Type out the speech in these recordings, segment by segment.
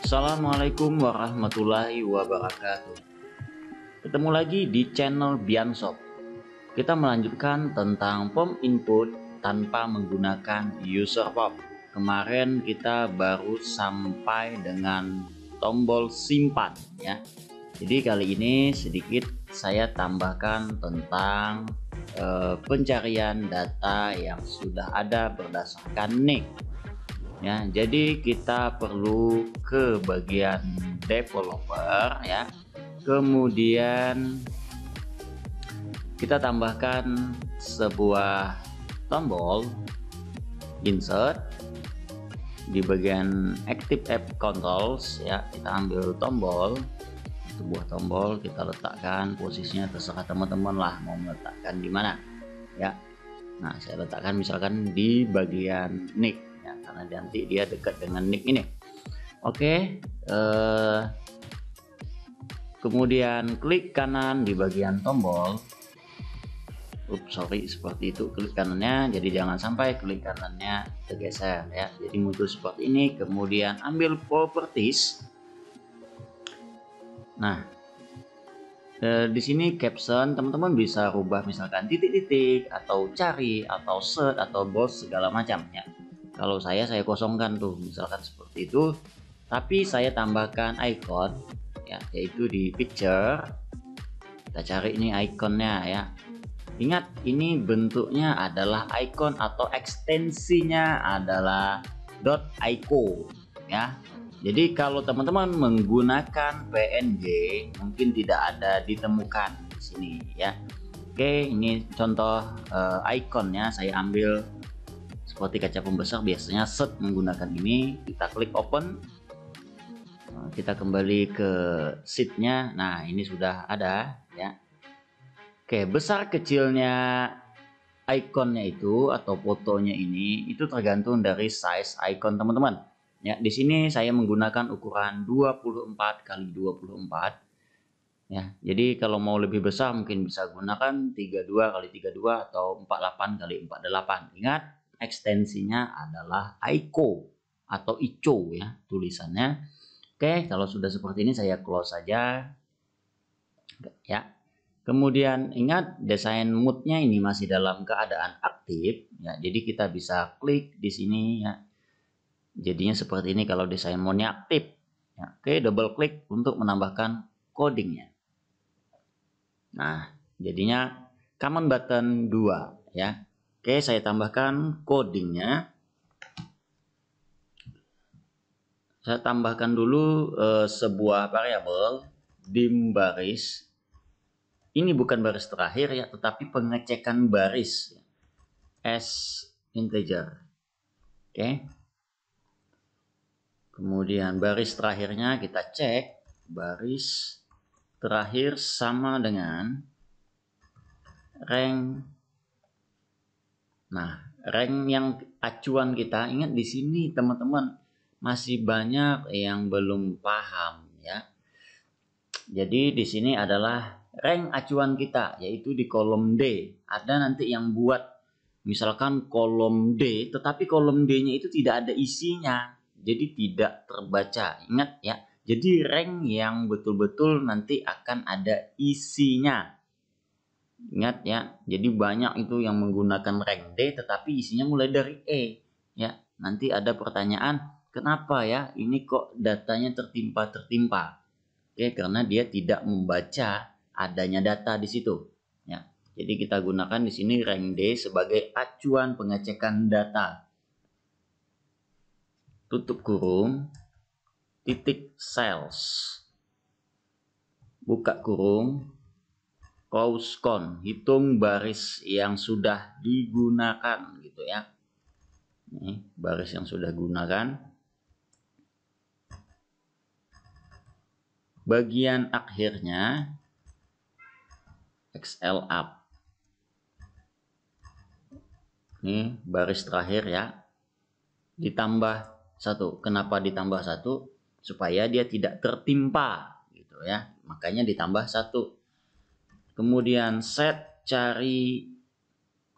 Assalamualaikum warahmatullahi wabarakatuh. Ketemu lagi di channel Bianshop. Kita melanjutkan tentang form input tanpa menggunakan user form. Kemarin kita baru sampai dengan tombol simpan ya. Jadi kali ini sedikit saya tambahkan tentang pencarian data yang sudah ada berdasarkan nick. Ya, jadi kita perlu ke bagian developer ya. Kemudian kita tambahkan sebuah tombol insert di bagian active app controls ya. Kita ambil sebuah tombol, kita letakkan posisinya terserah teman-teman lah mau meletakkan di mana ya. Nah, saya letakkan misalkan di bagian nick ya, karena nanti dia dekat dengan nick ini. Oke, kemudian klik kanan di bagian tombol. Seperti itu klik kanannya, jadi jangan sampai klik kanannya tergeser ya. Jadi muncul seperti ini. Kemudian ambil properties. Nah, di sini caption teman-teman bisa rubah misalkan titik-titik atau cari atau search atau browse segala macam ya. Kalau saya kosongkan tuh misalkan seperti itu, tapi saya tambahkan icon ya, yaitu di picture. Kita cari ini ikonnya ya. Ingat, ini bentuknya adalah icon atau ekstensinya adalah .ico ya. Jadi kalau teman-teman menggunakan PNG mungkin tidak ada ditemukan di sini ya. Oke, ini contoh ikonnya saya ambil seperti kaca pembesar, biasanya set menggunakan ini. Kita klik open, kita kembali ke sheetnya. Nah, ini sudah ada ya. Oke, besar kecilnya ikonnya itu atau fotonya ini itu tergantung dari size icon teman-teman. Ya, di sini saya menggunakan ukuran 24 kali 24 ya. Jadi kalau mau lebih besar mungkin bisa gunakan 32 kali 32 atau 48 kali 48. Ingat, ekstensinya adalah ico atau ico ya tulisannya. Oke, kalau sudah seperti ini saya close saja. Ya. Kemudian ingat, desain mode-nya ini masih dalam keadaan aktif ya. Jadi kita bisa klik di sini ya. Jadinya seperti ini kalau desain mode-nya aktif ya. Oke, double klik untuk menambahkan codingnya. Nah, jadinya command button 2 ya. Oke, saya tambahkan codingnya. Saya tambahkan dulu sebuah variabel dim baris. Ini bukan baris terakhir ya, tetapi pengecekan baris ya. As integer. Oke. Kemudian baris terakhirnya kita cek, baris terakhir sama dengan rank. Nah, rank yang acuan kita, ingat di sini teman-teman masih banyak yang belum paham ya. Jadi di sini adalah rank acuan kita, yaitu di kolom D. Ada nanti yang buat misalkan kolom D, tetapi kolom D-nya itu tidak ada isinya. Jadi tidak terbaca. Ingat ya. Jadi rank yang betul-betul nanti akan ada isinya. Ingat ya. Jadi banyak itu yang menggunakan rank D tetapi isinya mulai dari E ya. Nanti ada pertanyaan, kenapa ya ini kok datanya tertimpa-tertimpa? Oke, karena dia tidak membaca adanya data di situ ya. Jadi kita gunakan di sini rank D sebagai acuan pengecekan data. Tutup kurung, titik cells, buka kurung, close count, hitung baris yang sudah digunakan gitu ya. Ini baris yang sudah digunakan. Bagian akhirnya XL up. Ini baris terakhir ya. Ditambah 1. Kenapa ditambah 1? Supaya dia tidak tertimpa gitu ya. Makanya ditambah 1. Kemudian set cari,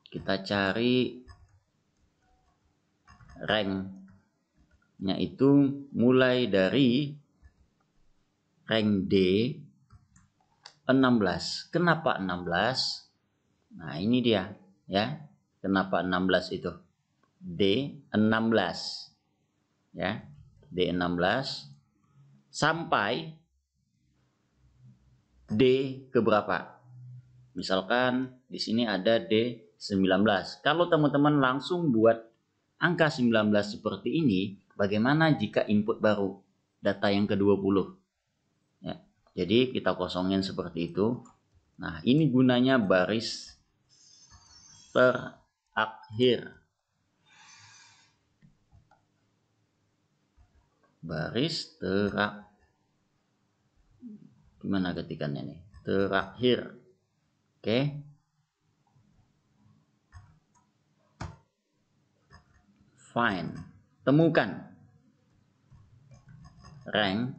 kita cari ranknya itu mulai dari rank D 16. Kenapa 16? Nah, ini dia ya. Kenapa 16 itu? D 16 ya. D 16 sampai D ke berapa? Misalkan di sini ada D 19. Kalau teman-teman langsung buat angka 19 seperti ini, bagaimana jika input baru? Data yang ke-20. Ya. Jadi kita kosongin seperti itu. Nah, ini gunanya baris terakhir. Baris gimana ketikannya nih? Terakhir. Oke. Find. Temukan rank.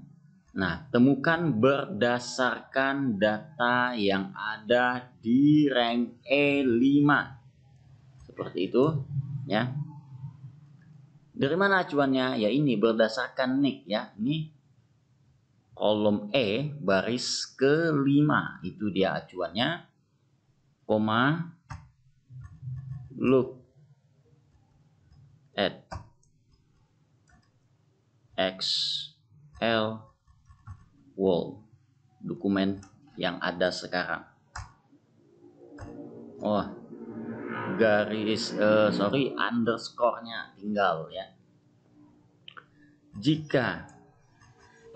Nah, temukan berdasarkan data yang ada di rank E5. Seperti itu, ya. Dari mana acuannya? Ya ini berdasarkan nick ya. Ini kolom E baris ke-5. Itu dia acuannya. Koma look at Excel Wall, dokumen yang ada sekarang. Oh, garis underscore-nya tinggal ya. Jika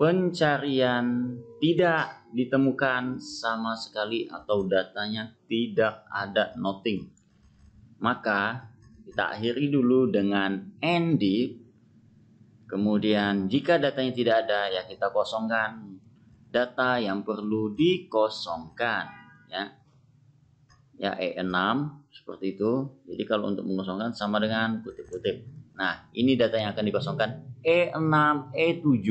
pencarian tidak ditemukan sama sekali atau datanya tidak ada nothing, maka kita akhiri dulu dengan end if. Kemudian jika datanya tidak ada, ya kita kosongkan data yang perlu dikosongkan ya. Ya E6 seperti itu. Jadi kalau untuk mengosongkan sama dengan kutip-kutip. Nah, ini data yang akan dikosongkan E6, E7,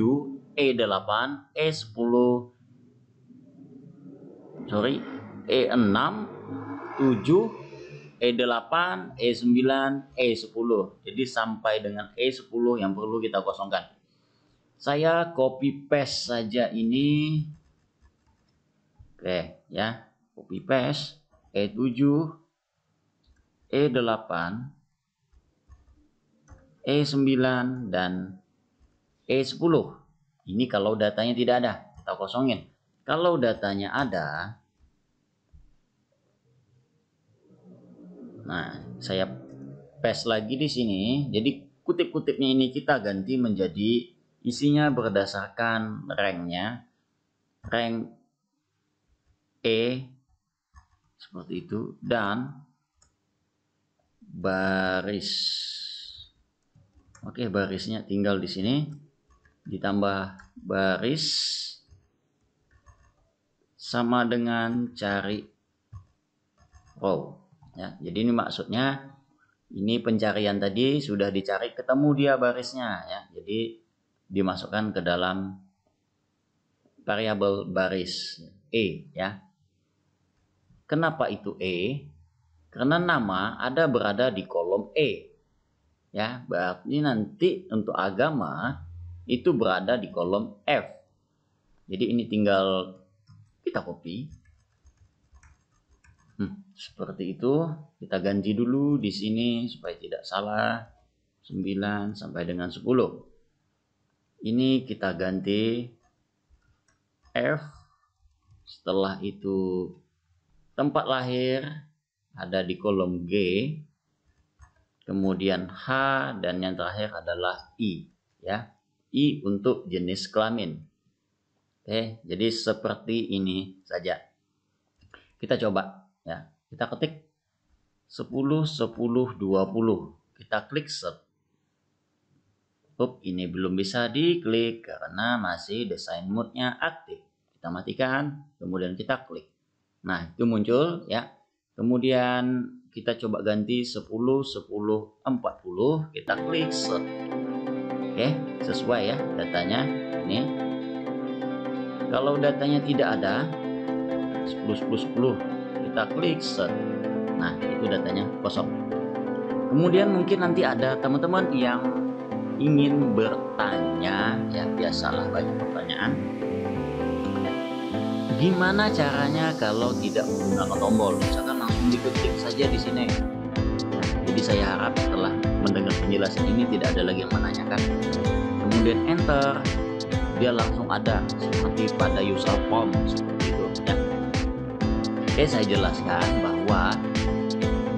E8, E10. Sorry, E6, 7, E8, E9, E10. Jadi sampai dengan E10 yang perlu kita kosongkan. Saya copy paste saja ini. Oke, ya. Copy paste E7, E8, E9 dan E10. Ini kalau datanya tidak ada, kita kosongin. Kalau datanya ada, nah, saya paste lagi di sini. Jadi kutip-kutipnya ini kita ganti menjadi isinya berdasarkan ranknya. Rank E seperti itu dan baris. Oke, barisnya tinggal di sini ditambah baris sama dengan cari row ya. Jadi ini maksudnya ini pencarian tadi sudah dicari, ketemu dia barisnya ya. Jadi dimasukkan ke dalam variabel baris E ya. Kenapa itu E? Karena nama ada berada di kolom E. Ya, berarti nanti untuk agama itu berada di kolom F. Jadi ini tinggal kita copy. Seperti itu. Kita ganti dulu di sini supaya tidak salah. 9 sampai dengan 10. Ini kita ganti F. Setelah itu tempat lahir ada di kolom G, kemudian H, dan yang terakhir adalah I ya. I untuk jenis kelamin. Oke, jadi seperti ini saja. Kita coba ya. Kita ketik 10 10 20. Kita klik search. Ini belum bisa diklik karena masih design mode-nya aktif. Kita matikan, kemudian kita klik. Nah, itu muncul ya. Kemudian kita coba ganti 10 10 40. Kita klik search. Oke, sesuai ya datanya ini. Kalau datanya tidak ada 10 10 10, kita klik search. Nah, itu datanya kosong. Kemudian mungkin nanti ada teman-teman yang ingin bertanya ya, biasalah banyak pertanyaan. Gimana caranya kalau tidak menggunakan tombol? Misalkan langsung diketik saja di sini. Nah, jadi saya harap setelah mendengar penjelasan ini tidak ada lagi yang menanyakan. Kemudian enter, dia langsung ada seperti pada user form seperti itu ya. Oke, saya jelaskan bahwa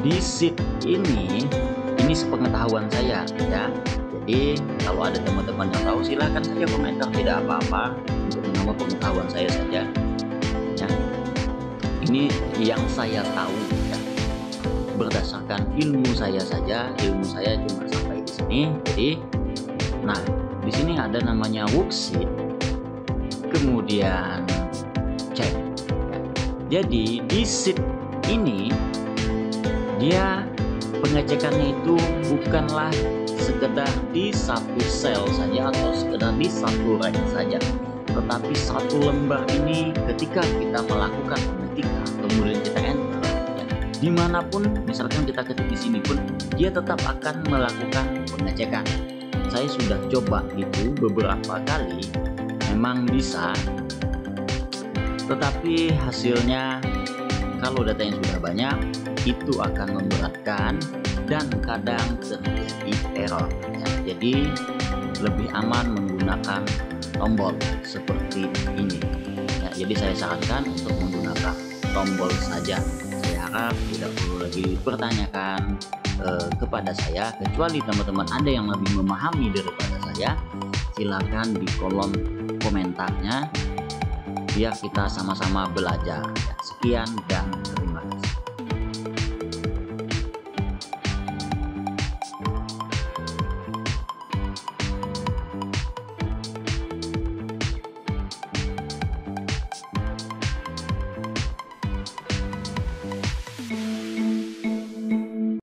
di sheet ini sepengetahuan saya ya. Jadi kalau ada teman-teman yang tahu silahkan saja komentar, tidak apa-apa, untuk menambah pengetahuan saya saja ya. Ini yang saya tahu ya, berdasarkan ilmu saya saja, ilmu saya cuma sampai di sini. Jadi nah, di sini ada namanya worksheet, kemudian cek ya. Jadi di sheet ini dia pengecekannya itu bukanlah sekedar di satu sel saja atau sekedar di satu rank saja, tetapi satu lembar ini ketika kita melakukan pengetikan kemudian kita enter ya, dimanapun misalkan kita ketik di sini pun dia tetap akan melakukan pengecekan. Saya sudah coba itu beberapa kali, memang bisa, tetapi hasilnya kalau datanya sudah banyak itu akan memberatkan dan kadang terjadi error ya. Jadi lebih aman menggunakan tombol seperti ini ya. Jadi saya sarankan untuk menggunakan tombol saja. Saya harap tidak perlu lagi dipertanyakan kepada saya, kecuali teman-teman ada yang lebih memahami daripada saya, silakan di kolom komentarnya biar kita sama-sama belajar. Sekian dan terima kasih.